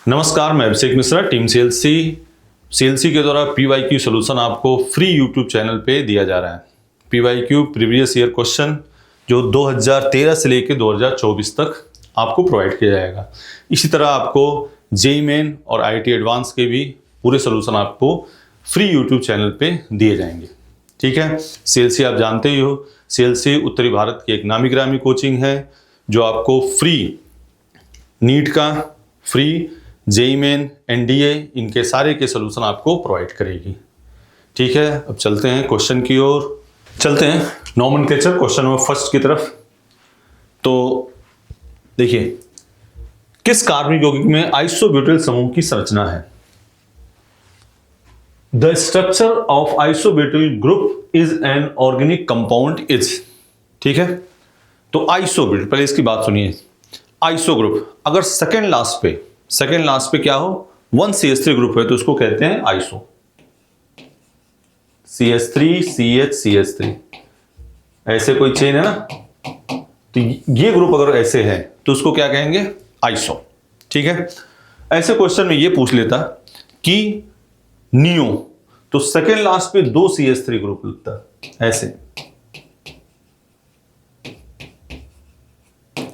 नमस्कार, मैं Abhishek Mishra, team CLC के द्वारा पीवाईक्यू सोल्यूशन आपको फ्री यूट्यूब चैनल पे दिया जा रहा है। पीवाईक्यू प्रीवियस ईयर क्वेश्चन जो 2013 से लेकर 2024 तक आपको प्रोवाइड किया जाएगा। इसी तरह आपको जेईई मेन और आईआईटी एडवांस के भी पूरे सोल्यूशन आपको फ्री यूट्यूब चैनल पे दिए जाएंगे। ठीक है, सीएलसी आप जानते ही हो, सीएलसी उत्तरी भारत की एक नामी गिरामी कोचिंग है जो आपको फ्री नीट का, फ्री जेईई मेन, एनडीए, इनके सारे के सोल्यूशन आपको प्रोवाइड करेगी। ठीक है, अब चलते हैं क्वेश्चन की ओर। चलते हैं नॉमेनक्लेचर क्वेश्चन नंबर फर्स्ट की तरफ। तो देखिए, किस कार्बनिक यौगिक में आइसोब्यूटाइल समूह की संरचना है? The structure of isobutyl group is an organic compound is. ठीक है, तो आइसोब्यूटाइल, पहले इसकी बात सुनिए। आइसो ग्रुप अगर सेकेंड लास्ट पे क्या हो, 1CH3 ग्रुप है तो उसको कहते हैं आइसो। CH3 CH CH3 ऐसे कोई चेन है ना, तो ये ग्रुप अगर ऐसे है तो उसको क्या कहेंगे? आइसो। ठीक है, ऐसे क्वेश्चन में ये पूछ लेता कि नियो, तो सेकेंड लास्ट पे 2 CH3 ग्रुप लगता,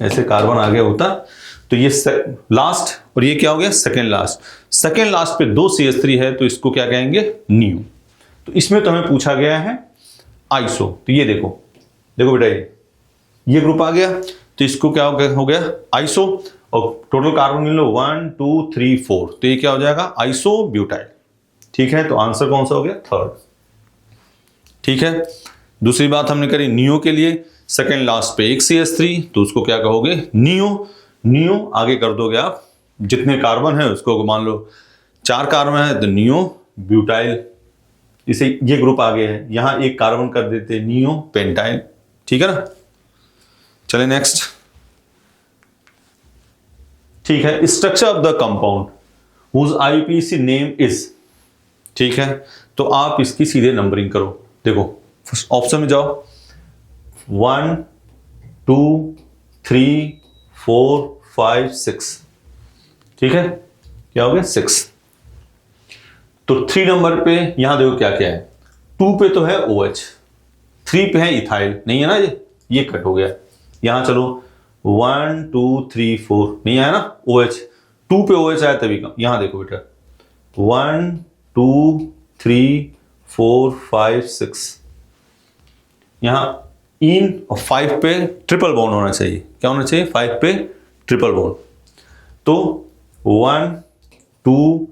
ऐसे कार्बन आगे होता, तो ये लास्ट और ये क्या हो गया? सेकेंड लास्ट पे 2 CH3 है तो इसको क्या कहेंगे? नियो। तो इसमें तो हमें पूछा गया है आइसो, तो ये देखो बेटा, ये ग्रुप आ गया तो इसको क्या हो गया? आइसो। और टोटल कार्बन मिल लो 1 2 3 4, तो ये क्या हो जाएगा? आइसोब्यूटाइल। ठीक है, तो आंसर कौन सा हो गया? थर्ड। ठीक है, दूसरी बात हमने करी नियो के लिए, सेकेंड लास्ट पे 1 CH3 तो उसको क्या कहोगे? नियो आगे कर दोगे आप, जितने कार्बन है उसको मान लो 4 कार्बन है तो नियो ब्यूटाइल, इसे ये ग्रुप आगे है, यहां एक कार्बन कर देते नियो पेंटाइल। ठीक है ना, चले नेक्स्ट। ठीक है, structure of the compound whose IUPAC name is. ठीक है, तो आप इसकी सीधे नंबरिंग करो। देखो फर्स्ट ऑप्शन में जाओ, 1 2 3 4 5 6। ठीक है, क्या हो गया? 6। तो 3 नंबर पे यहां देखो क्या क्या है। 2 पे तो है OH, 3 पे है इथाइल, नहीं है ना, ये कट हो गया। यहां चलो 1 2 3 4 नहीं आया ना OH, 2 पे OH आया तभी का। यहां देखो बेटा 1 2 3 4 5 6, यहां इन और 5 पे ट्रिपल बॉन्ड होना चाहिए। क्या होना चाहिए? 5 पे ट्रिपल बॉन्ड। तो 1 2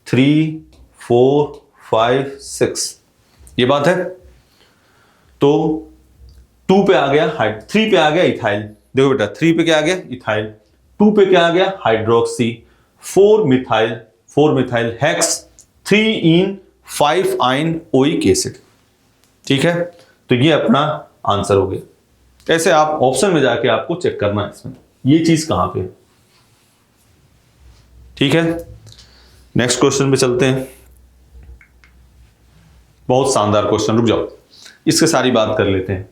3 4 5 6 ये बात है। तो 2 पे आ गया 3 पे आ गया इथाइल। देखो बेटा 3 पे क्या आ गया? इथाइल। 2 पे क्या आ गया? हाइड्रोक्सी। 4 मिथाइल हेक्स, 3 इन 5 आइन ओइक एसिड। ठीक है, तो ये अपना आंसर हो गया। ऐसे आप ऑप्शन में जाके आपको चेक करना है इसमें ये चीज कहां पे। ठीक है, नेक्स्ट क्वेश्चन पे चलते हैं। बहुत शानदार क्वेश्चन, रुक जाओ, इसके सारी बात कर लेते हैं।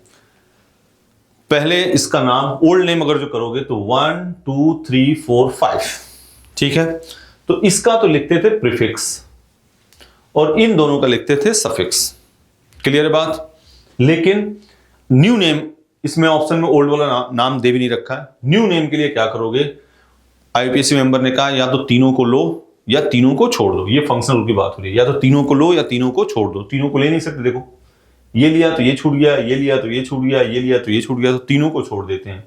पहले इसका नाम, ओल्ड नेम अगर जो करोगे तो 1 2 3 4 5। ठीक है, तो इसका तो लिखते थे प्रीफिक्स और इन दोनों का लिखते थे सफिक्स। क्लियर है बात? लेकिन न्यू नेम, इसमें ऑप्शन में ओल्ड वाला नाम दे भी नहीं रखा है। न्यू नेम के लिए क्या करोगे? आईपीएससी मेंबर ने कहा या तो तीनों को लो या तीनों को छोड़ दो। ये फंक्शनल की बात हो रही है, या तो तीनों को लो या तीनों को छोड़ दो। तीनों को ले नहीं सकते, देखो ये लिया तो ये छूट गया, ये लिया तो ये छूट गया, ये लिया तो ये छूट गया, तो तीनों को छोड़ देते हैं।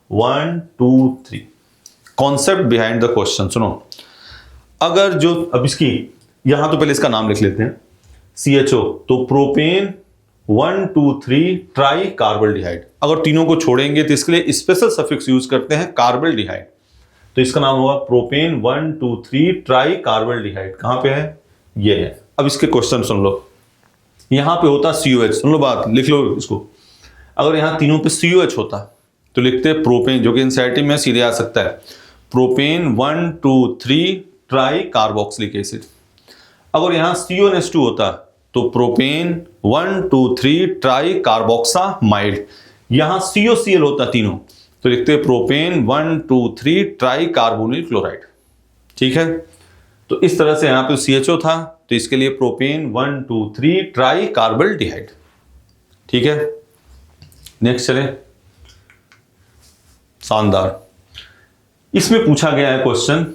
1 2 3 कॉन्सेप्ट बिहाइंड द क्वेश्चन सुनो। अगर जो, अब इसकी यहां तो पहले इसका नाम लिख लेते हैं, CHO, तो प्रोपेन 1 2 3 ट्राई कार्बल्डिहाइड। अगर तीनों को छोड़ेंगे तो इसके लिए स्पेशल सफिक्स यूज करते हैं कार्बल्डिहाइड, तो इसका नाम होगा प्रोपेन 1 2 3 ट्राई कार्बल्डिहाइड। कहां पे है? ये है। अब इसके क्वेश्चन सुन लो। यहां पे होता COH, सुन लो बात, लिख लो इसको। अगर यहां तीनों पे COH होता तो लिखते प्रोपेन, जो कि एनसीईआरटी में सीधे आ सकता है, प्रोपेन 1 2 3 ट्राई कार्बोक्सिलिक एसिड। अगर यहां CONH2 होता तो प्रोपेन 1 2 3 ट्राई कार्बोक्सामाइड। यहां COCl होता तीनों तो लिखते प्रोपेन 1 2 3 ट्राई कार्बोनिल क्लोराइड। ठीक है, तो इस तरह से यहां पे CHO था, तो इसके लिए प्रोपेन 1 2 3 ट्राई कार्बल्डिहाइड। ठीक है, नेक्स्ट चले। शानदार, इसमें पूछा गया है question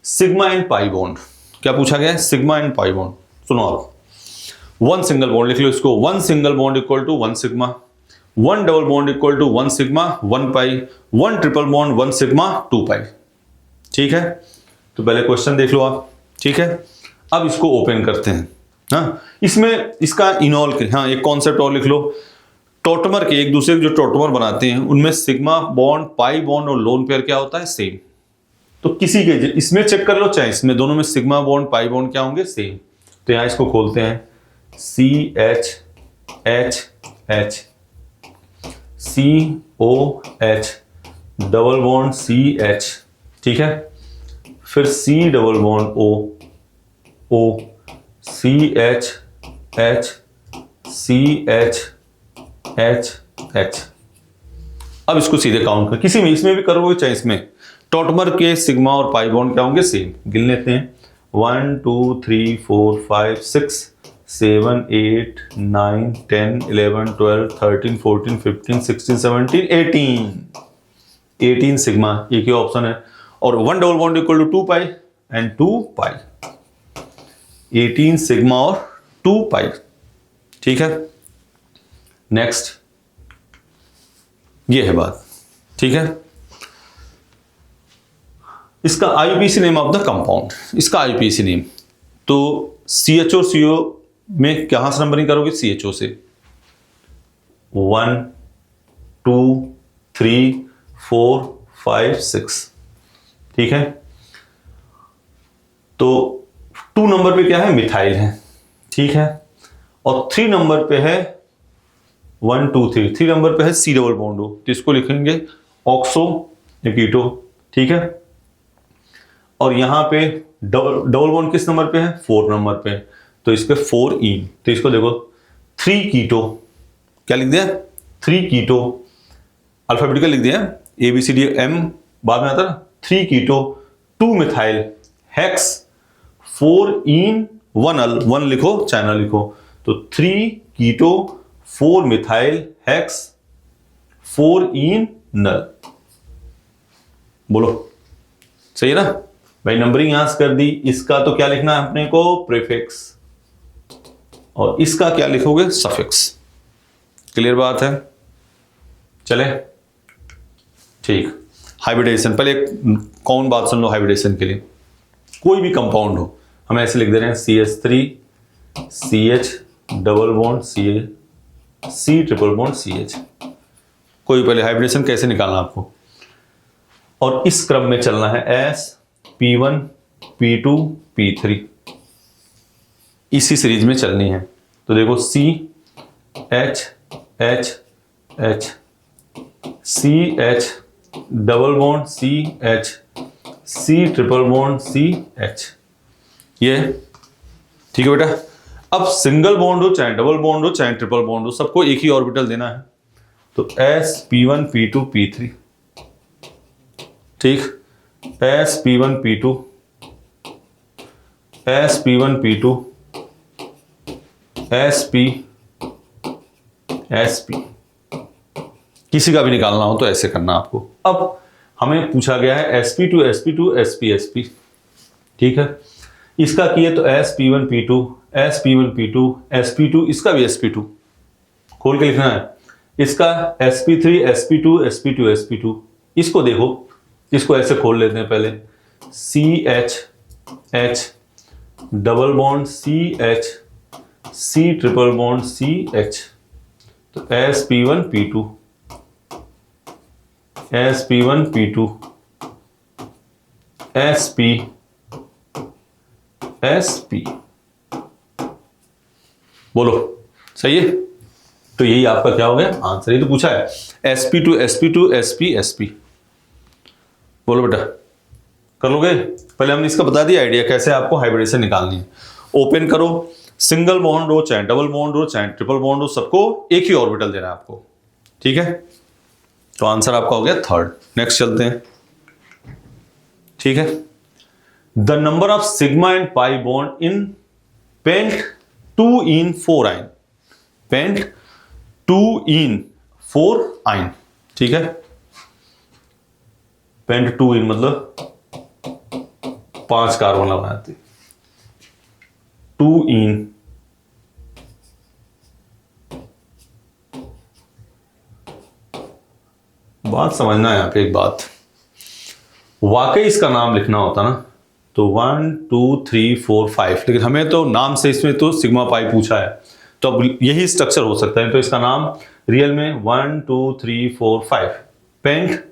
sigma and pi bond. क्या पूछा गया है? Sigma and pi bond. सुनो आप, वन सिंगल बॉन्ड लिख लो इसको, one single bond equal to 1 sigma, one double bond equal to 1 sigma 1 pi, one triple bond 1 sigma 2 pi. ठीक है, तो पहले क्वेश्चन देख लो आप। ठीक है, अब इसको ओपन करते हैं। हाँ, इसमें इसका इनॉल के, हाँ एक कॉन्सेप्ट और लिख लो, टॉटमर के एक दूसरे जो टॉटमर बनाते हैं उनमें सिग्मा बॉन्ड, पाई बॉन्ड और लोन पेयर क्या होता है? सेम। तो किसी के इसमें चेक कर लो, चाहे इसमें, दोनों में सिग्मा बॉन्ड पाई बॉन्ड क्या होंगे? सेम। तो यहां इसको खोलते हैं, CH COH double bond CH। ठीक है, फिर C double bond O CH अब इसको सीधे काउंट कर, किसी में, इसमें भी करोगे चाहे इसमें, टॉटमर के सिग्मा और पाई बॉन्ड क्या होंगे? सेम। गिन लेते हैं, 1 2 3 4 5 6 7 8 9 10 11 12 13 14 15 16 17 18 सिग्मा, एक ही ऑप्शन है। और one double bond equal to 2 pi and 2 pi, 18 sigma और 2 पाई। ठीक है, नेक्स्ट, ये है बात। ठीक है, इसका IUPAC name of the compound, इसका IUPAC नेम, तो CH और CO में कहां से नंबरिंग करोगे? CHO से 1 2 3 4 5 6। ठीक है, तो 2 नंबर पे क्या है? मिथाइल है। ठीक है, और 3 नंबर पे है 1 2 3 नंबर पे है C डबल बॉन्ड हो, तो इसको लिखेंगे ऑक्सो कीटो। ठीक है, और यहां पे डबल बॉन्ड किस नंबर पे है? 4 नंबर पे, तो इस पे 4 ईन, तो इसको देखो 3 कीटो, क्या लिख दिया? 3 कीटो, अल्फाबेटिकल लिख दिया, ABCDM बाद में आता ना, 3 कीटो 2 मिथाइल हेक्स 4 ईन 1 लिखो चाहे ना लिखो, तो 3 कीटो 4 मिथाइल हेक्स 4 ईन नल। बोलो, सही है ना भाई? नंबरिंग यहां से कर दी। इसका तो क्या लिखना है अपने को? प्रीफिक्स, और इसका क्या लिखोगे? सफिक्स। क्लियर बात है? चले, ठीक। हाइब्रिडेशन, पहले एक कौन बात सुन लो। हाइब्रिडेशन के लिए कोई भी कंपाउंड हो, हम ऐसे लिख दे रहे हैं CH3 CH double bond C triple bond CH। कोई, पहले हाइब्रिडेशन कैसे निकालना आपको, और इस क्रम में चलना है, S P1 P2 P3, इसी सीरीज में चलनी है। तो देखो CH CH double bond CH C triple bond CH, ये ठीक है बेटा। अब सिंगल बॉन्ड हो चाहे डबल बॉन्ड हो चाहे ट्रिपल बॉन्ड हो, सबको एक ही ऑर्बिटल देना है, तो S P1 P2 P3। ठीक, S P1 P2 S P1 P2 SP SP, किसी का भी निकालना हो तो ऐसे करना आपको। अब हमें पूछा गया है sp2 sp2 sp sp। ठीक है, इसका किए तो sp1 p2 sp1 p2 sp2, इसका भी sp2 खोल के लिखना है। इसका sp3 sp2 sp2 sp2, इसको देखो, इसको ऐसे खोल लेते हैं पहले, CH H double bond CH C triple bond CH, तो sp1 p2 sp1 p2 sp sp, बोलो सही है? तो यही आपका क्या हो गया आंसर। ये तो पूछा है sp2 sp2 sp sp, बोलो बेटा, कर लोगे? पहले हमने इसका बता दिया आइडिया कैसे आपको हाइब्रिडेशन निकालनी है। ओपन करो, सिंगल बॉन्ड हो चाहे डबल बॉन्ड हो चाहे ट्रिपल बॉन्ड हो, सबको एक ही ऑर्बिटल देना है आपको। ठीक है, तो आंसर आपका हो गया 3rd। नेक्स्ट चलते हैं। ठीक है, the number of sigma and pi bond in pent 2in4 pent 2in4 ठीक है। पेंट 2in मतलब 5 कार्बन लगाते 2in बात समझना है यहां पे एक बात, वाकई इसका नाम लिखना होता ना तो 1 2 3 4 5, लेकिन हमें तो नाम से इसमें तो सिग्मा पाई पूछा है, तो अब यही स्ट्रक्चर हो सकता है। तो इसका नाम रियल में 1 2 3 4 5 पेंट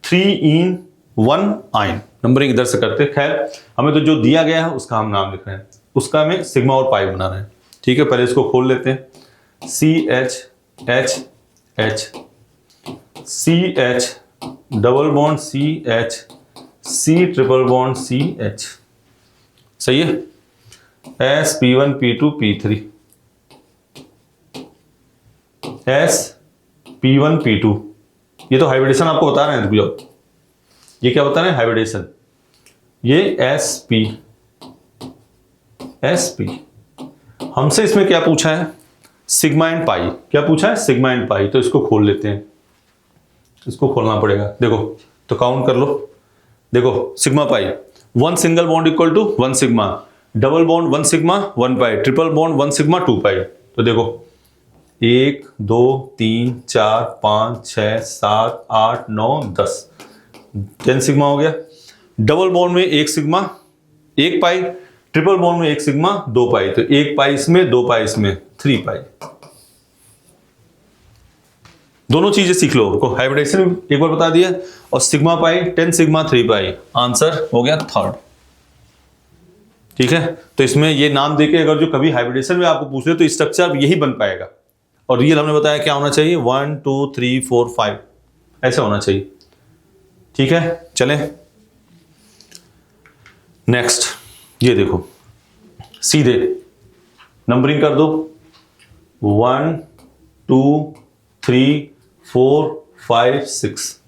3in1 नंबरिंग इधर से करते। खैर हमें तो जो दिया गया है उसका हम नाम लिख रहे हैं, उसका हमें सिग्मा और पाई बना रहे हैं। ठीक है, पहले इसको खोल लेते हैं। CH CH double bond CH C triple bond CH, सही है। S P1 P2 P3 S P1 P2, ये तो हाइब्रिडेशन आपको बता रहे हैं। ये क्या बता रहे हैं? हाइब्रिडेशन। ये SP हमसे इसमें क्या पूछा है? सिग्मा एंड पाई। क्या पूछा है? सिग्मा एंड पाई। तो इसको खोल लेते हैं, इसको खोलना पड़ेगा। देखो तो काउंट कर लो, देखो sigma pi 1 single bond equal to 1 sigma, double bond 1 sigma 1 pi, triple bond 1 sigma 2 pi. तो देखो 1 2 3 4 5 6 7 8 9 10 सिग्मा हो गया। डबल बॉन्ड में 1 सिग्मा 1 पाई, ट्रिपल बॉन्ड में 1 सिग्मा 2 पाई, तो 1 पाई इसमें 2 पाई इसमें 3 पाई। दोनों चीजें सीख लो, आपको हाइब्रिडेशन एक बार बता दिया और सिग्मा पाई 10 सिग्मा 3 पाई, आंसर हो गया 3rd। ठीक है, तो इसमें ये नाम देके अगर जो कभी हाइब्रिडेशन में आपको पूछ ले तो स्ट्रक्चर यही बन पाएगा। और रियल हमने बताया क्या होना चाहिए? 1 2 3 4 5 ऐसा होना चाहिए। ठीक है, चलें नेक्स्ट। ये देखो सीधे नंबरिंग कर दो 1 2 3 4 5 6,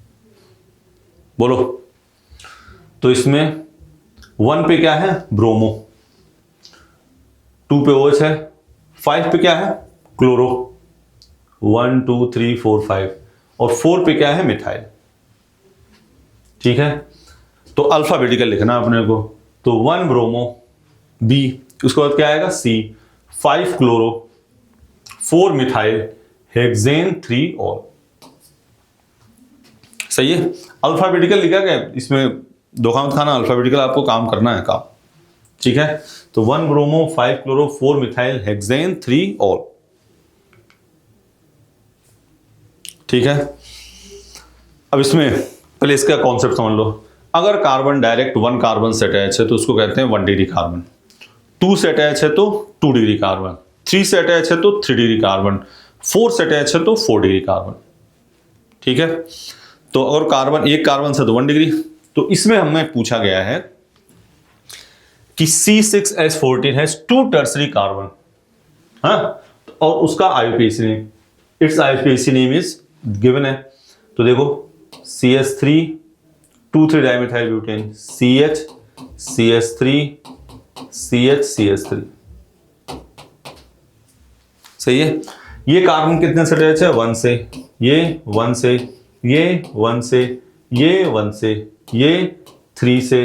बोलो। तो इसमें 1 पे क्या है? ब्रोमो, 2 पे OH है, 5 पे क्या है? क्लोरो, 1 2 3 4 5, और 4 पे क्या है? मिथाइल। ठीक है, तो अल्फाबेटिकल लिखना अपने को। तो 1 ब्रोमो B, उसके बाद क्या आएगा? C, 5 chloro, 4 methyl, hexane 3 all. सही है, अल्फाबेटिकल लिखा गया, इसमें धोखा मत खाना, अल्फाबेटिकल आपको काम करना है काम। ठीक है, तो 1 bromo 5 chloro 4 methyl hexane 3 all. ठीक है, अब इसमें पहले इसका कॉन्सेप्ट समझ लो। अगर कार्बन डायरेक्ट 1 कार्बन से अटैच है तो उसको कहते हैं 1 डिग्री कार्बन, 2 से अटैच है तो 2 डिग्री कार्बन, 3 से अटैच है तो 3 डिग्री कार्बन, 4 से अटैच है तो 4 डिग्री कार्बन। ठीक है, तो अगर कार्बन एक कार्बन से तो 1 डिग्री। तो इसमें हमें पूछा गया है कि C6H14 हैज 2 टर्सरी कार्बन, हाँ, और उसका IUPAC name, it's IUPAC name is given है। तो देखो CH3 2,3 dimethyl butane, CH CH3 CH CH3। सही है, ये कार्बन कितने से अटैच है? 1 से, ये 1 से, ये 1 से, ये 1 से, ये 3 से,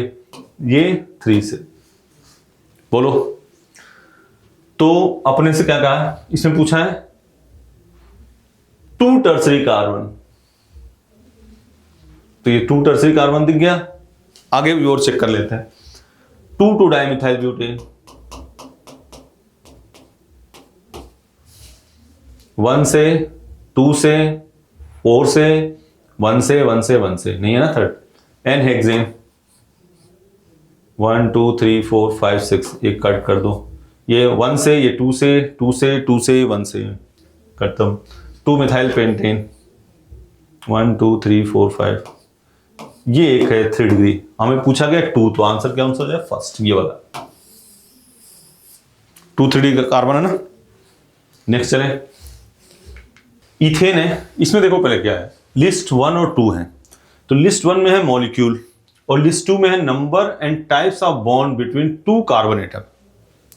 ये 3 से। बोलो, तो अपने से क्या कहा? इसमें पूछा है 2 टर्सरी कार्बन, तो ये 2 टर्सरी कार्बन दिख गया। आगे भी और चेक कर लेते हैं। 2 डाइमिथाइल ब्यूटेन, 1 से, 2 से, 4 से, 1 से, 1 से, 1 से, नहीं है ना 3rd। एन हेक्सेन 1 2 3 4 5 6, एक कट कर दो। ये 1 से, ये 2 से, 2 से, 2 से, 1 से, करता हूं। 2 मिथाइल पेंटेन 1 2 3 4 5, ये एक है 3 डिग्री। हमें पूछा गया 2, तो आंसर क्या आंसर है? फर्स्ट, ये वाला 2 3 डिग्री कार्बन है ना। नेक्स्ट चले, इथेन है। इसमें देखो पहले क्या है, लिस्ट 1 और 2 है। तो लिस्ट 1 में है मॉलिक्यूल, और लिस्ट 2 में है number and types of bond between two carbon atom.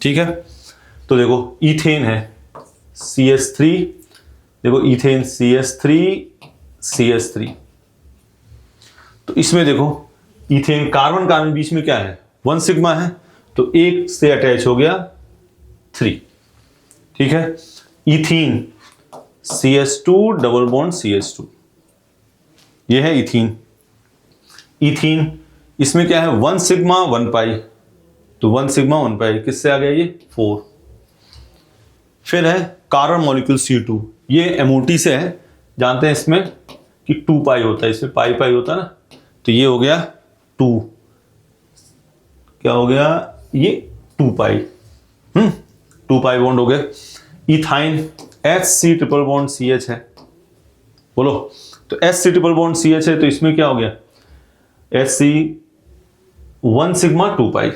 ठीक है, तो देखो इथेन है CH3, देखो इथेन CH3 तो इसमें देखो इथेन कार्बन कार्बन बीच में क्या है 1 सिग्मा है, तो एक से अटैच हो गया 3। ठीक है, ethene CH2 double bond CH2, ये है इथीन। इथीन इसमें क्या है 1 सिग्मा 1 पाई, तो 1 सिग्मा 1 पाई किससे आ गया ये 4। फिर है कार्बन मॉलिक्यूल C2, ये MOT से है, जानते हैं इसमें कि 2 पाई होता है, इसमें पाई पाई होता है ना, तो ये हो गया 2, क्या हो गया ये 2 पाई, 2 पाई बॉन्ड हो गया। Ethyne HC triple bond CH है, बोलो, तो HC ट्रिपल बॉन्ड CH है, तो इसमें क्या हो गया HC 1 sigma 2 pi,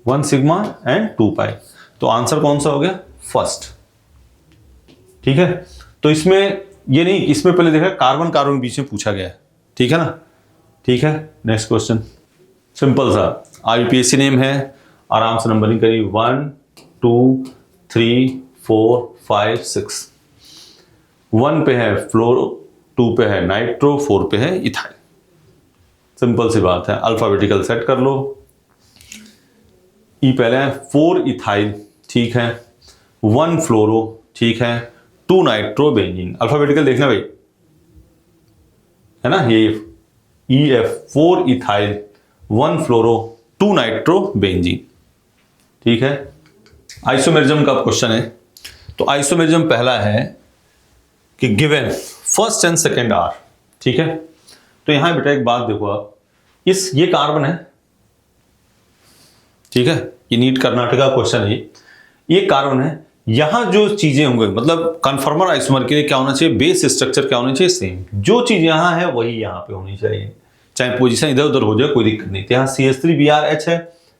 1 sigma and 2 pi, तो आंसर कौन सा हो गया फर्स्ट। ठीक है, तो इसमें ये नहीं, इसमें पहले देखा कार्बन कार्बन बीच में पूछा गया है, ठीक है ना। ठीक है, नेक्स्ट क्वेश्चन सिंपल सा IUPAC नेम है, आराम से नंबरिंग करिए 1 2 3 4 5 6। 1 पे है फ्लोरो, 2 पे है नाइट्रो, 4 पे है इथाइल। सिंपल सी बात है, अल्फाबेटिकल सेट कर लो। ई पहले है 4 इथाइल, ठीक है, 1 फ्लोरो, ठीक है, 2 नाइट्रो बेंजीन। अल्फाबेटिकल देखना भाई, है ना, ये EF 4 इथाइल 1 फ्लोरो 2 नाइट्रो बेंजीन। ठीक है, आइसोमेरिज्म का क्वेश्चन है, तो आइसोमेरिज्म पहला है कि given first and second are. ठीक है, तो यहां बेटा एक बात देखो आप, ये कार्बन है, ठीक है, ये नीट कर्नाटका क्वेश्चन है, ये कार्बन है, यहां जो चीजें होंगे मतलब कन्फर्मर आइसोमर के लिए क्या होना चाहिए, बेस स्ट्रक्चर क्या होना चाहिए सेम, जो चीज यहां है वही यहां पे होनी चाहिए, चाहे पोजीशन इधर उधर हो जाए कोई दिक्कत नहीं। यहां CH3BrH है,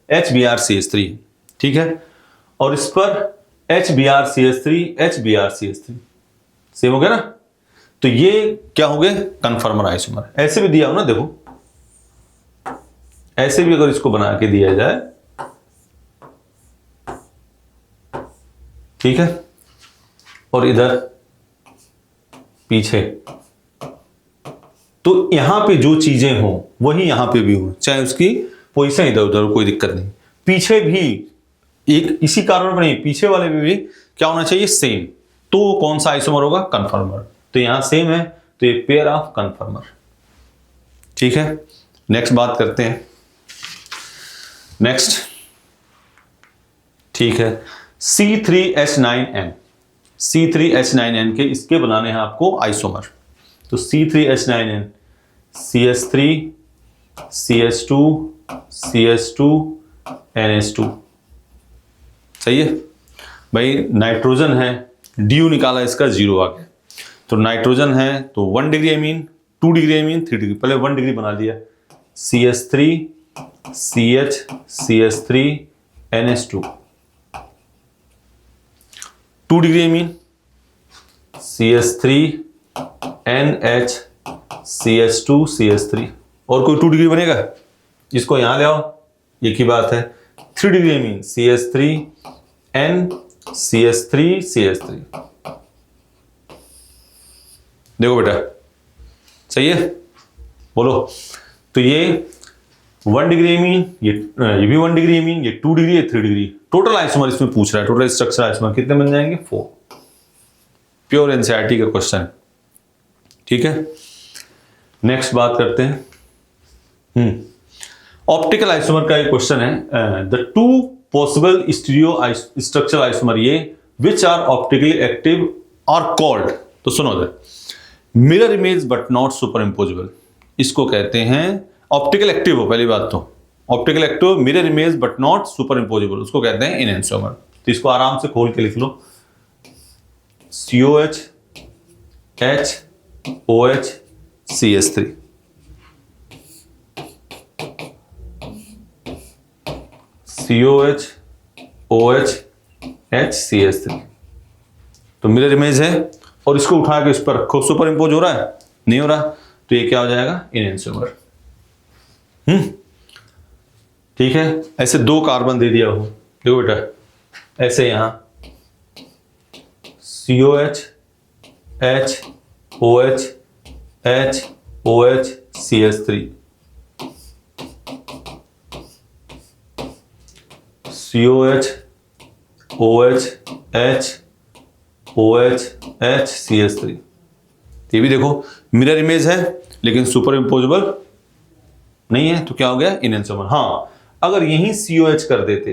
HBrCH3, ठीक है, और इस पर HBrCH3 HBrCH3 सेम हो गया ना, तो ये क्या हो गए कन्फर्मर आइसोमर। ऐसे भी दिया हो ना, देखो ऐसे भी अगर इसको बना के दिया जाए, ठीक है, और इधर पीछे, तो यहां पे जो चीजें हो वही यहां पे भी हो, चाहे उसकी पोजीशन इधर उधर कोई दिक्कत नहीं। पीछे भी एक इसी कारण पर नहीं, पीछे वाले में भी क्या होना चाहिए सेम, तो कौन सा आइसोमर होगा कन्फर्मर, तो यहां सेम है, तो ये पेयर ऑफ कन्फर्मर। ठीक है, नेक्स्ट बात करते हैं, नेक्स्ट, ठीक है, C3H9N, C3H9N के इसके बनाने हैं आपको आइसोमर, तो C3H9N CH3 CH2 CH2 NH2, सही है भाई। नाइट्रोजन है, DU निकाला, इसका 0 आ गया, तो नाइट्रोजन है तो 1 degree amine, 2 degree amine, 3 degree, पहले 1 डिग्री बना दिया, CH3 CH CH3 NH2, 2 degree amine, CH3 NH CH2 CH3, और कोई 2 डिग्री बनेगा, इसको यहां ले आओ, एक ही बात है। 3 degree amine CH3 N CH3 CH3, देखो बेटा सही है, बोलो, तो ये 1 डिग्री एमीन, ये भी 1 डिग्री एमीन, ये 2 डिग्री, ये 3 डिग्री, टोटल आइसोमर इसमें पूछ रहा है, टोटल स्ट्रक्चर आइसोमर कितने बन जाएंगे 4, प्योर एनसीईआरटी का क्वेश्चन। ठीक है, नेक्स्ट बात करते हैं, ऑप्टिकल आइसोमर का एक क्वेश्चन है, the 2 possible stereo structural isomer ये which are optically active are called, तो सुनो इधर, mirror image but not superimposable, इसको कहते हैं ऑप्टिकल एक्टिव हो, पहली बात तो optical active, mirror image but not superimposable, उसको कहते हैं एनेंटियोमर। तो इसको आराम से खोल के लिख लो, COH HOH CH3, COH OH HCH3, तो मिरर इमेज है, और इसको उठा के इस पर रखो, सुपर इंपोज हो रहा है नहीं हो रहा, तो ये क्या हो जाएगा एनेंटियोमर। ठीक है, ऐसे 2 कार्बन दे दिया हो, देखो बेटा ऐसे यहां COH H OH H OH CH3 COH OH H OH H CH3। ये भी देखो मिरर इमेज है लेकिन सुपर इम्पोजेबल नहीं है, तो क्या हो गया इनएंसोमर। हाँ, अगर यही COH कर देते,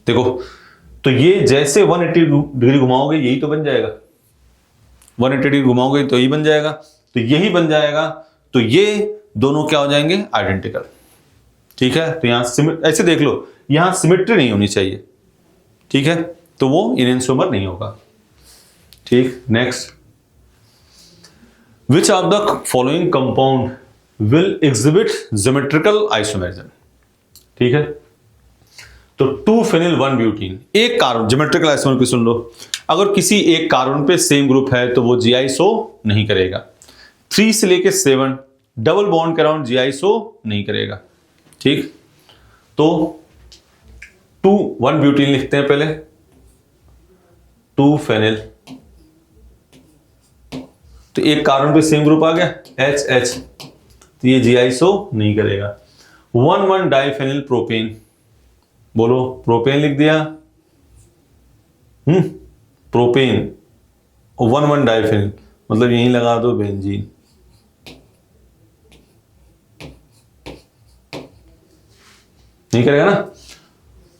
देखो तो ये जैसे 180 डिग्री घुमाओगे यही तो बन जाएगा, 180 डिग्री घुमाओगे तो यही बन जाएगा, तो यही बन जाएगा, तो ये दोनों क्या हो जाएंगे आइडेंटिकल। ठीक है, तो यहां ऐसे देख लो, यहां सिमेट्री नहीं होनी चाहिए, ठीक है, तो वो इनएंसोमर नहीं होगा। ठीक, next, which of the following compound will exhibit geometrical isomerism. ठीक है, तो 2-फेनिल 1-ब्यूटीन, एक कार्बन ज्योमेट्रिकल आइसोमर पे सुन लो, अगर किसी एक कार्बन पे सेम ग्रुप है तो वो GISO नहीं करेगा। 3 से लेके 7 डबल बॉन्ड के अराउंड GISO नहीं करेगा। ठीक, तो 2-1-ब्यूटीन लिखते हैं पहले, 2-फेनिल, तो एक कार्बन पे सेम ग्रुप आ गया HH, तो ये GISO नहीं करेगा। 1,1-डाइफेनिल प्रोपेन, बोलो प्रोपेन लिख दिया, प्रोपेन, 1,1-डाइफेनिल मतलब यहीं लगा दो बेंजीन। नहीं करेगा ना।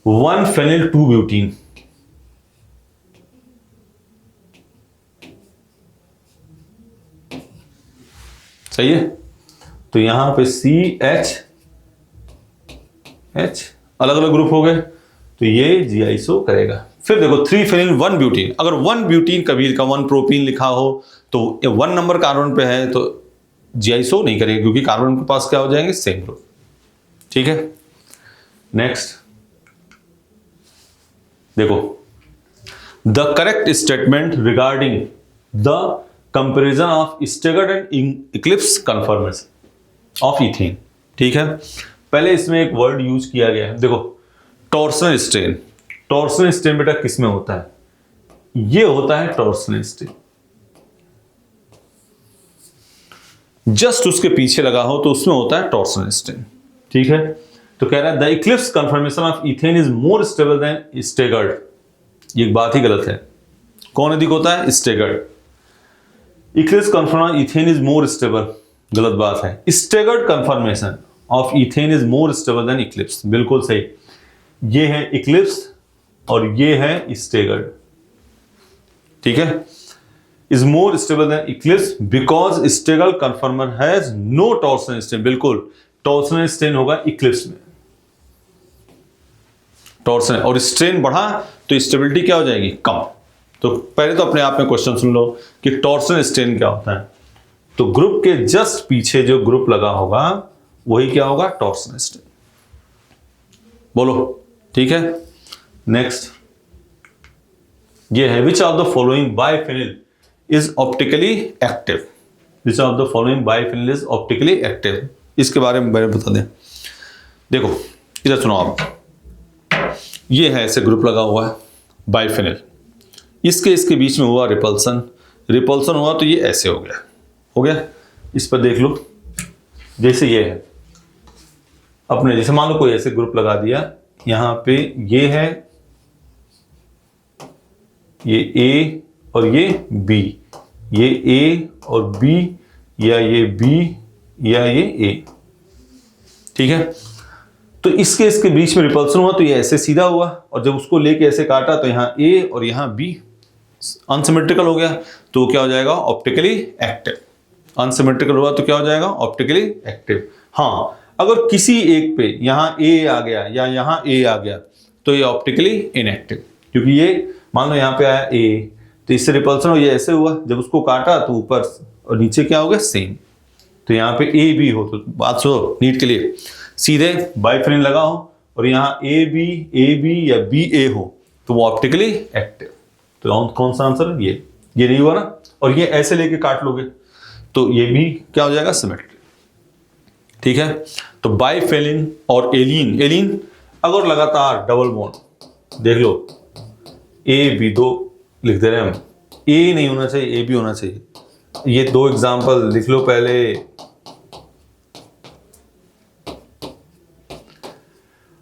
1-फेनिल 2-ब्यूटीन, सही है, तो यहां पे CH H अलग अलग ग्रुप हो गए, तो ये GISO करेगा। फिर देखो 3-फेनिल 1-ब्यूटीन, अगर 1-ब्यूटीन कबीर का 1-प्रोपीन लिखा हो तो 1 नंबर कार्बन पे है तो GISO नहीं करेगा, क्योंकि कार्बन के पास क्या हो जाएंगे सेम ग्रुप। ठीक है, नेक्स्ट देखो, the correct statement regarding the comparison of staggered and Eclipse conformation of ethane. ठीक है, पहले इसमें एक वर्ड यूज किया गया है, देखो टॉर्सनल स्ट्रेन। टॉर्सनल स्ट्रेन बेटा किस में होता है, ये होता है टॉर्सनल स्ट्रेन, जस्ट उसके पीछे लगा हो तो उसमें होता है टॉर्सनल स्ट्रेन। ठीक है, तो कह रहा है the eclipse conformation of ethane is more stable than staggered, ये बात ही गलत है। कौन अधिक होता है, staggered. Eclipse conformation ethane is more stable, गलत बात है। Staggered conformation of ethane is more stable than eclipse, बिल्कुल सही। ये है इक्लिप्स और ये है स्टेगर्ड। ठीक है, is more stable than eclipse because staggered conformer has no torsional strain, बिल्कुल टॉर्सनल स्ट्रेन होगा इक्लिप्स में, टॉर्सनल, और स्ट्रेन बढ़ा तो स्टेबिलिटी क्या हो जाएगी, कम। तो पहले तो अपने आप में क्वेश्चन सुन लो कि टॉर्सनल स्ट्रेन क्या होता है, तो ग्रुप के जस्ट पीछे जो ग्रुप लगा होगा वही क्या होगा, टॉर्सनल स्ट्रेन। बोलो, ठीक है, नेक्स्ट ये है which of the following biphenyl is optically active. Which of the following biphenyl is optically active, इसके बारे में बता दें। देखो इधर सुनो आप, ये है ऐसे ग्रुप लगा हुआ है बाइफेनिल, इसके बीच में हुआ रिपल्सन, रिपल्सन हुआ तो ये ऐसे हो गया। इस पर देख लो, जैसे ये है अपने, जैसे मान लो कोई ऐसे ग्रुप लगा दिया, यहां पे ये है, ये A और ये B, ये A और B, या ये B या ये A। ठीक है, तो इसके बीच में रिपल्सन हुआ तो ये ऐसे सीधा हुआ, और जब उसको लेके ऐसे काटा तो यहां A और यहां B अनसिमेट्रिकल हो गया, तो क्या हो जाएगा, ऑप्टिकली एक्टिव। अनसिमेट्रिकल हुआ तो क्या हो जाएगा, ऑप्टिकली एक्टिव। हाँ, अगर किसी एक पे यहां A आ गया या यहां A आ गया तो ये ऑप्टिकली इनएक्टिव, क्योंकि ये मान लो यहां पे आया A, तो इससे रिपल्सन हो, ये ऐसे हुआ, जब उसको काटा तो ऊपर और नीचे क्या हो गया, सेम। तो यहाँ पे A B हो, तो बात सुनो नीट के लिए, सीधे बाइफेनिल लगा हो और यहाँ A B या B A हो तो वो ऑप्टिकली एक्टिव। तो कौन सा आंसर है, ये नहीं हुआ ना, और ये ऐसे लेके काट लोगे तो ये भी क्या हो जाएगा, सिमेट्री। ठीक है, तो बाइफेलिन और एलीन, एलीन अगर लगातार डबल बॉन्ड, देख लो AB2 लिख दे रहे हैं हम, ए नहीं होना चाहिए, ए भी होना चाहिए। ये दो एग्जांपल लिख लो पहले।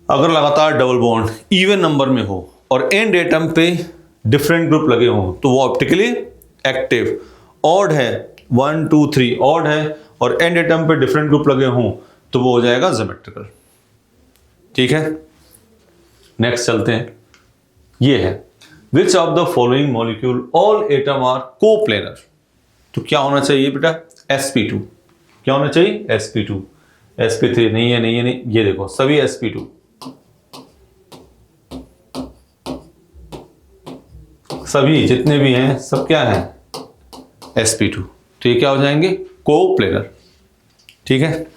अगर लगातार डबल बॉन्ड इवन नंबर में हो और एंड एटम पे डिफरेंट ग्रुप लगे हों तो वो ऑप्टिकली एक्टिव। ऑड है 1 2 3 ऑड है और एंड एटम पे डिफरेंट ग्रुप लगे हों तो वो हो जाएगा ज्योमेट्रिकल। ठीक है, नेक्स्ट चलते हैं। ये है which of the following molecule all atom are coplanar. तो क्या होना चाहिए बेटा, sp2। क्या होना चाहिए, sp2। sp3 नहीं है, नहीं है, नहीं, ये देखो सभी sp2, सभी जितने भी हैं सब क्या हैं, sp2। तो ये क्या हो जाएंगे, कोप्लेनर। ठीक है,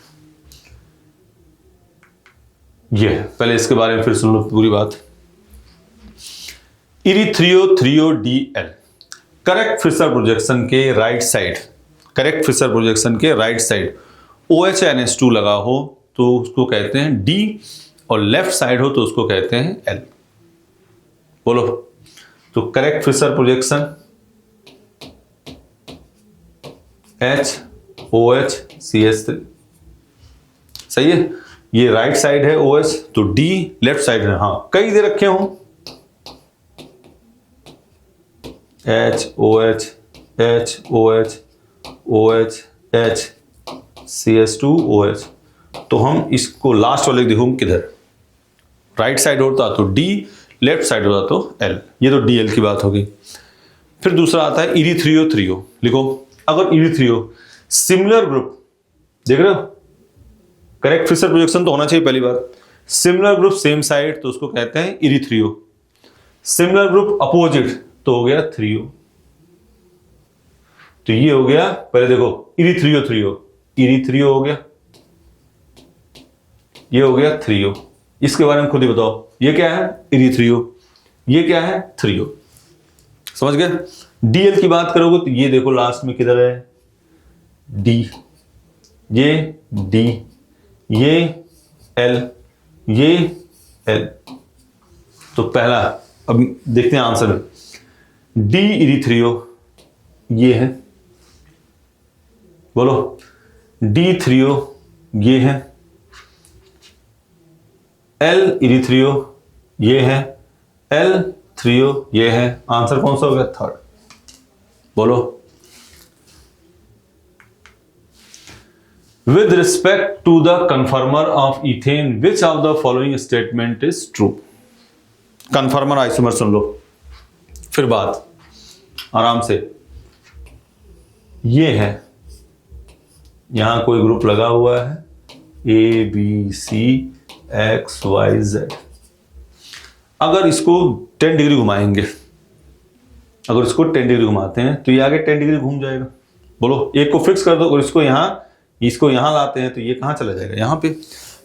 ये है। पहले इसके बारे में फिर सुन लो पूरी बात। इरिथ्रियोथ्रियोडीएल करेक्ट फिशर प्रोजेक्शन के right side, correct Fischer projection के राइट साइड OH-NH2 लगा हो तो उसको कहते हैं D और लेफ्ट साइड हो तो उसको कहते हैं L। बोलो, तो करेक्ट फिशर प्रोजेक्शन HOH-CH3, सही है। ये राइट साइड है OH तो D लेफ्ट साइड है। हाँ, कई दे रखे हों HOH HOH OH H CH2 OH, तो हम इसको लास्ट वाले देखो किधर, राइट साइड होता तो D, लेफ्ट साइड होता तो L। ये तो DL की बात होगी। फिर दूसरा आता है इरिथ्रियो। लिखो, अगर इरिथ्रियो सिमिलर ग्रुप, देख रहे हो, करेक्ट फिशर प्रोजेक्शन तो होना चाहिए पहली बात। सिमिलर ग्रुप सेम साइड तो उसको कहते हैं इरिथ्रियो। सिमिलर ग्रुप अपोजिट तो हो गया थ्रियो। तो ये हो गया, पहले देखो इरिथ्रियो हो गया, ये हो गया थ्रियो। इसके बारे में खुद ही बताओ, ये क्या है, इरिथ्रियो, ये क्या है, थ्रियो। समझ गए। DL की बात करोगे तो ये देखो लास्ट में किधर है, D, ये D, ये L, ये L। तो पहला, अब देखते हैं आंसर में, D इरिथ्रियो ये है, बोलो D थ्रियो ये है, L इरिथ्रियो ये है, L थ्रियो ये है। आंसर कौन सा हो गया, थर्ड। बोलो, with respect to the conformer of ethane which of the following statement is true. Conformer isomer सुन लो, फिर बात आराम से। ये है, यहां कोई ग्रुप लगा हुआ है ABCXYZ। अगर इसको 10 डिग्री घुमाएंगे, अगर इसको 10 डिग्री घुमाते हैं तो ये आगे 10 डिग्री घूम जाएगा। बोलो, एक को फिक्स कर दो और इसको यहां लाते हैं तो ये कहां चला जाएगा, यहां पे।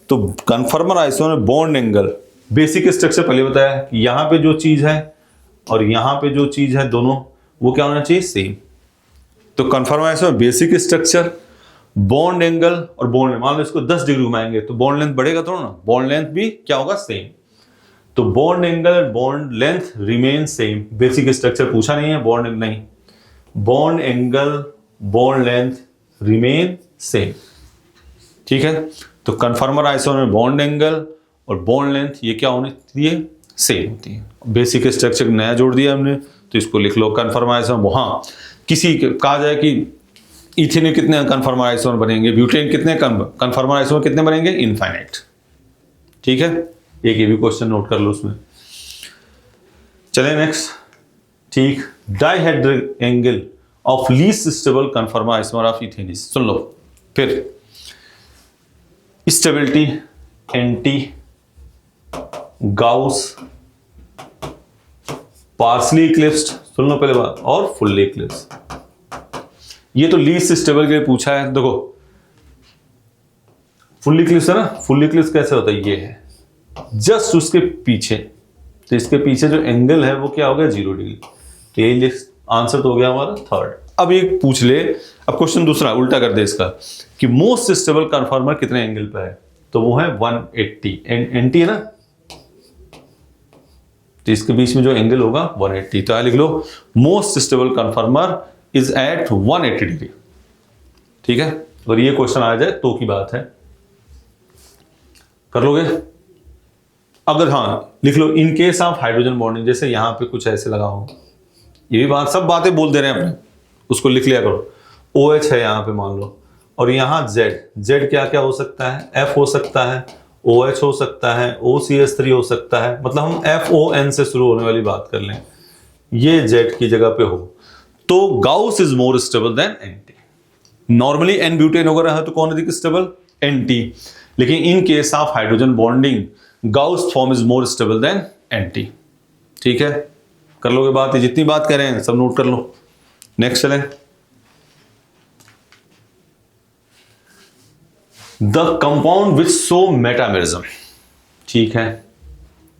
तो कन्फर्मर isomer bond angle, basic structure पहले बताया कि यहां पे जो चीज है और यहां पे जो चीज है दोनों वो क्या होना चाहिए, सेम। तो कन्फर्मर isomer basic structure, bond angle और बॉन्ड, मान लो इसको 10 डिग्री घुमाएंगे तो बॉन्ड लेंथ बढ़ेगा थोड़ा ना, बॉन्ड लेंथ भी क्या होगा, सेम। तो बॉन्ड एंगल और bond length remain same. Basic structure पूछा नहीं है, बॉन्ड नहीं, bond angle bond length remain same. ठीक है, तो कन्फर्मर आइसोमर में बॉन्ड एंगल और बॉन्ड लेंथ ये क्या होती है, सेम होती है। बेसिक स्ट्रक्चर नया जोड़ दिया हमने तो इसको लिख लो कन्फर्मर आइसोमर। हाँ, किसी कहा जाए कि इथेन में कितने कन्फर्मर आइसोमर बनेंगे, ब्यूटेन कितने कन्फर्मर आइसोमर कितने बनेंगे, इनफाइनाइट। ठीक है, एक ये भी क्वेश्चन नोट कर लो उसमें। चले नेक्स्ट। ठीक, dihedral angle of least stable conformer isomer of ethane. सुन लो फिर, stability, anti, gauche, partially eclipsed, सुन लो पहले बात, और फुल्ली इक्लिप्स्ड। ये तो लीस्ट स्टेबल के लिए पूछा है। देखो फुल्ली इक्लिप्स है ना, फुल्ली इक्लिप्स कैसे होता है, ये है जस्ट उसके पीछे, तो इसके पीछे जो एंगल है वो क्या हो गया, 0 डिग्री। तो ये आंसर तो हो गया हमारा थर्ड। अब एक पूछ ले, अब क्वेश्चन दूसरा उल्टा कर दे इसका कि मोस्ट स्टेबल कन्फर्मर कितने एंगल पे है, तो वो है 180 एंटी है ना, तो इसके बीच में जो एंगल होगा 180, तो लिख लो most stable conformer is at 180 degree. ठीक है, और ये क्वेश्चन आ जाए तो की बात है, कर लोगे? अगर हाँ लिख लो in case of hydrogen bonding, जैसे यहां पे कुछ ऐसे लगा हो, ये भी बात सब बातें बोल दे रहे हैं अपने, उसको लिख लिया करो। OH है यहां पे मान लो, और यहां Z क्या क्या हो सकता है, F हो सकता है, OH हो सकता है, OCH3 हो सकता है, मतलब हम FON से शुरू होने वाली बात कर लें, ये Z की जगह पे हो, तो Gauss is more stable then NT। Normally N butane वगैरह है तो कौन अधिक स्टेबल, NT, लेकिन इन case of hydrogen bonding Gauss form is more stable then NT। ठीक है, कर लोगे बात, ये जितनी बात कर रहे हैं सब नोट कर लो। नेक्स्ट चलें, the compound which show metamerism. ठीक है,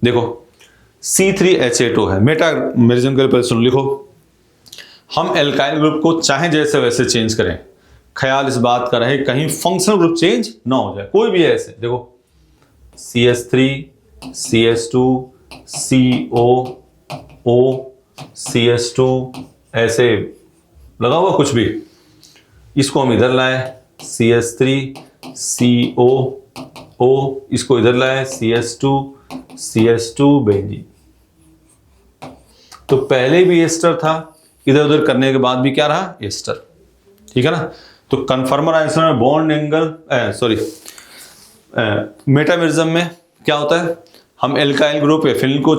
देखो C3H8O है, मेटामेरिज्म के पहले सुन लिखो, हम एल्काइल ग्रुप को चाहे जैसे वैसे चेंज करें, ख्याल इस बात का रहे कहीं फंक्शनल ग्रुप चेंज ना हो जाए, कोई भी है ऐसे, देखो CH3 CH2 COO CH2 ऐसे लगा हुआ कुछ भी, इसको हम इधर लाए CH3 COO, इसको इधर लाए CH2 बेंजीन, तो पहले भी एस्टर था, इधर उधर करने के बाद भी क्या रहा, एस्टर। ठीक है ना, तो कन्फर्मर आंसर में बॉन्ड एंगल मेटामेरिज्म में क्या होता है, हम एल्काइल ग्रुप या फिनल को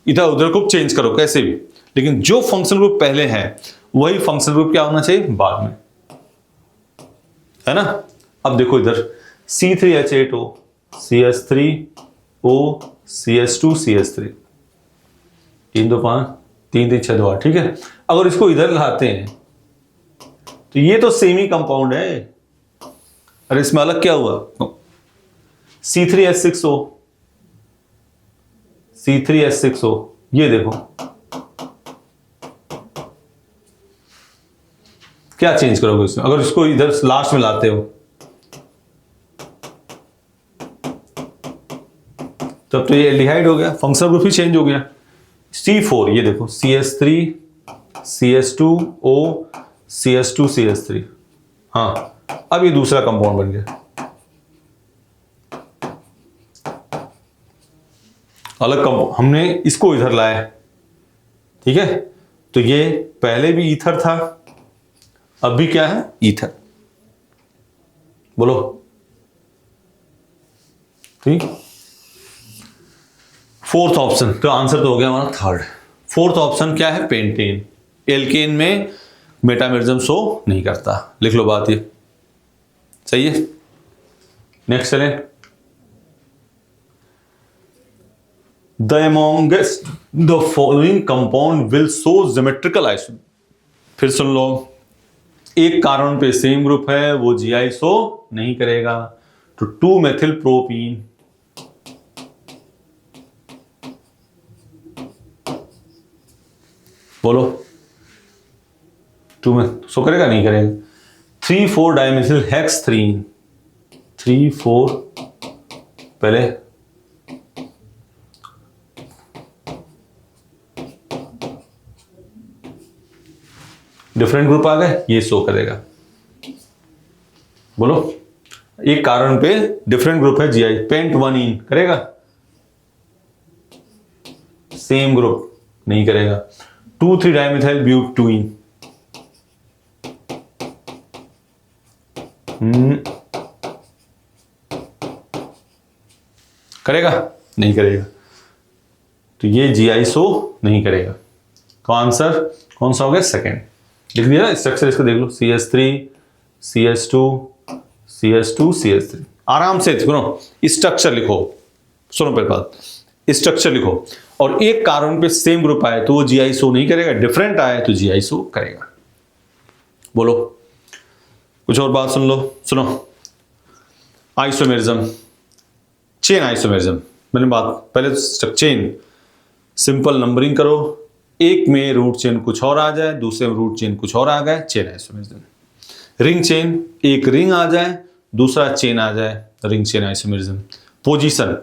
इधर उधर को चेंज करो कैसे भी, लेकिन जो फंक्शनल ग्रुप पहले है वही फंक्शनल ग्रुप क्या होना चाहिए बाद में, है ना। अब देखो इधर C3H8O CH3O CH2 CH3, 3 2 5 3 3 6 2 8। ठीक है, अगर इसको इधर लाते हैं तो ये तो सेमी कंपाउंड है, अरे इसमें अलग क्या हुआ, C3H6O C3H6O, ये देखो क्या चेंज करोगे इसमें, अगर इसको इधर लास्ट में लाते हो तब तो ये एल्डिहाइड हो गया, फंक्शनल ग्रुप ही चेंज हो गया। C4 ये देखो CH3 CH2O CH2 CH3, हाँ अब ये दूसरा कंपाउंड बन गया, अलग कंपाउंड, हमने इसको इधर लाया। ठीक है, तो ये पहले भी ईथर था, अब भी क्या है, ईथर। बोलो ठीक, फोर्थ ऑप्शन, तो आंसर तो हो गया हमारा थर्ड। फोर्थ ऑप्शन क्या है, पेंटेन। एल्केन में मेटामेरिज्म शो नहीं करता, लिख लो बात, ये सही है। नेक्स्ट चलें, the amongst the following compound will show geometrical isomerism. फिर सुन लो, एक कार्बन पे सेम ग्रुप है वो GI शो नहीं करेगा, तो 2 मेथिल प्रोपीन, बोलो 2 में शो करेगा नहीं करेगा। 3,4 डाइमेथिल हेक्सथ्रीन, 3,4 पहले डिफरेंट ग्रुप आ गए, ये शो करेगा। बोलो, एक कार्बन पे डिफरेंट ग्रुप है GI, पेंट 1 करेगा, सेम ग्रुप नहीं करेगा। 2,3 डाइमेथिल ब्यूटीन, करेगा नहीं करेगा, तो ये GI शो नहीं करेगा। तो आंसर कौन सा हो गया, सेकेंड। लिख दिया स्ट्रक्चर, इसको देख लो, CH3 CH2 CH2 CH3, आराम से सुनो, स्ट्रक्चर लिखो, सुनो पहले बात, स्ट्रक्चर लिखो, और एक कार्बन पे सेम ग्रुप आए तो वो GI शो नहीं करेगा, डिफरेंट आए तो GI शो करेगा। बोलो, कुछ और बात सुन लो, सुनो, आइसोमेरिज्म, चेन आइसोमेरिज्म, मैंने बात पहले चेन, सिंपल नंबरिंग करो, एक में रूट चेन कुछ और आ जाए, दूसरे में रूट चेन कुछ और आ गए, चेन आइसोमेरिज्म। रिंग चेन, एक रिंग आ जाए दूसरा चेन आ जाए, रिंग चेन आइसोमेरिज्म। पोजीशन,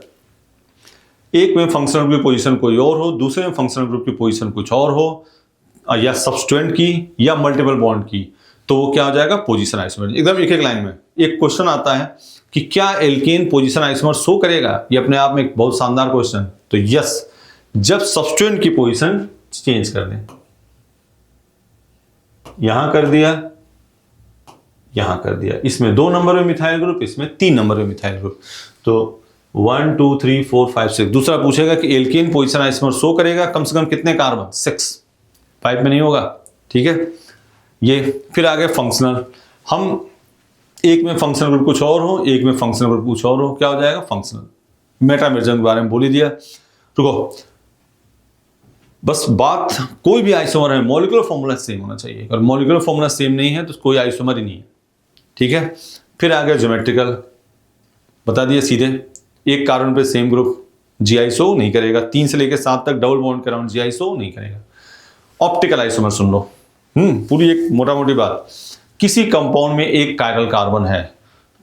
एक में फंक्शनल ग्रुप की पोजीशन कोई और हो, दूसरे में फंक्शनल ग्रुप की पोजीशन कुछ और हो, या सबस्टेंट की या मल्टीपल बॉन्ड की, तो वो क्या हो जाएगा, पोजीशन आइसोमर। एकदम एक एक लाइन में एक क्वेश्चन आता है कि क्या एल्केन पोजीशन आइसोमर शो करेगा, ये अपने आप में एक बहुत शानदार क्वेश्चन। तो यस, जब सबस्टेंट की पोजीशन चेंज कर दें, यहां कर दिया, यहां कर दिया, इसमें 2 नंबर में मिथाइल ग्रुप, इसमें 3 नंबर में मिथाइल ग्रुप, तो 1 2 3 4 5 6। दूसरा पूछेगा कि एल्केन पोजीशन आइसोमर शो करेगा कम से कम कितने कार्बन, 6, 5 में नहीं होगा, ठीक है। ये फिर आगे फंक्शनल, हम एक में फंक्शनल ग्रुप कुछ और हो, एक में फंक्शनल ग्रुप कुछ और हो, क्या हो जाएगा, फंक्शनल। मेटामेरिज्म के बारे में बोल ही दिया। रुको, बस बात, कोई भी आइसोमर है मॉलिक्यूलर फॉर्मूला सेम होना चाहिए, और मॉलिक्यूलर फॉर्मूला सेम नहीं है तो कोई आइसोमर ही नहीं है, ठीक है। फिर आगे ज्योमेट्रिकल, बता दिया सीधे, एक कार्बन पे सेम ग्रुप जीआईसो नहीं करेगा, 3 से लेकर 7 तक डबल बॉन्ड के अराउंड जीआईसो नहीं करेगा। ऑप्टिकल आइसोमर सुन लो, पूरी एक मोटा मोटी बात, किसी कंपाउंड में एक कायरल कार्बन है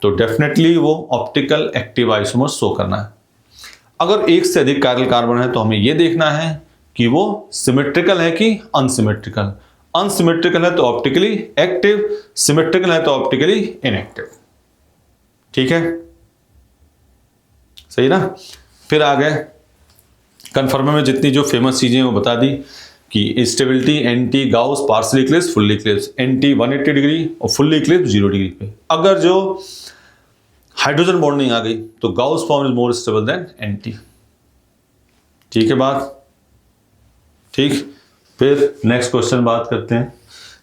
तो डेफिनेटली वो ऑप्टिकल एक्टिव आइसोमर शो करना है। अगर एक से अधिक कायरल कार्बन है तो हमें यह देखना है कि वो सिमेट्रिकल है कि अनसिमेट्रिकल। अनसिमेट्रिकल है तो ऑप्टिकली एक्टिव, सिमेट्रिकल है तो ऑप्टिकली इनएक्टिव, ठीक है, सही ना। फिर आगे कन्फर्मर में जितनी जो फेमस चीजें वो बता दी कि stability, anti, Gauss, partially Eclipse, fully Eclipse, anti 180 degree और फुल्ली इक्लिप्स 0 डिग्री पे। अगर जो हाइड्रोजन बॉन्डिंग आ गई तो Gauss form is more stable then anti, ठीक है बात, ठीक। फिर नेक्स्ट क्वेश्चन बात करते हैं।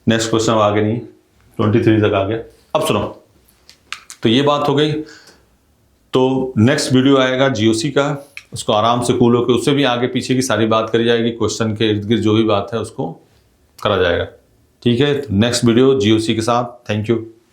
नेक्स्ट क्वेश्चन आगे नहीं, 23 तक आ गया। अब सुनो, तो ये बात हो गई, तो नेक्स्ट वीडियो आएगा जीओसी का, उसको आराम से कूल होकर उससे भी आगे पीछे की सारी बात करी जाएगी, क्वेश्चन के इर्द गिर्द जो भी बात है उसको करा जाएगा, ठीक है। तो नेक्स्ट वीडियो जीओसी के साथ। Thank you.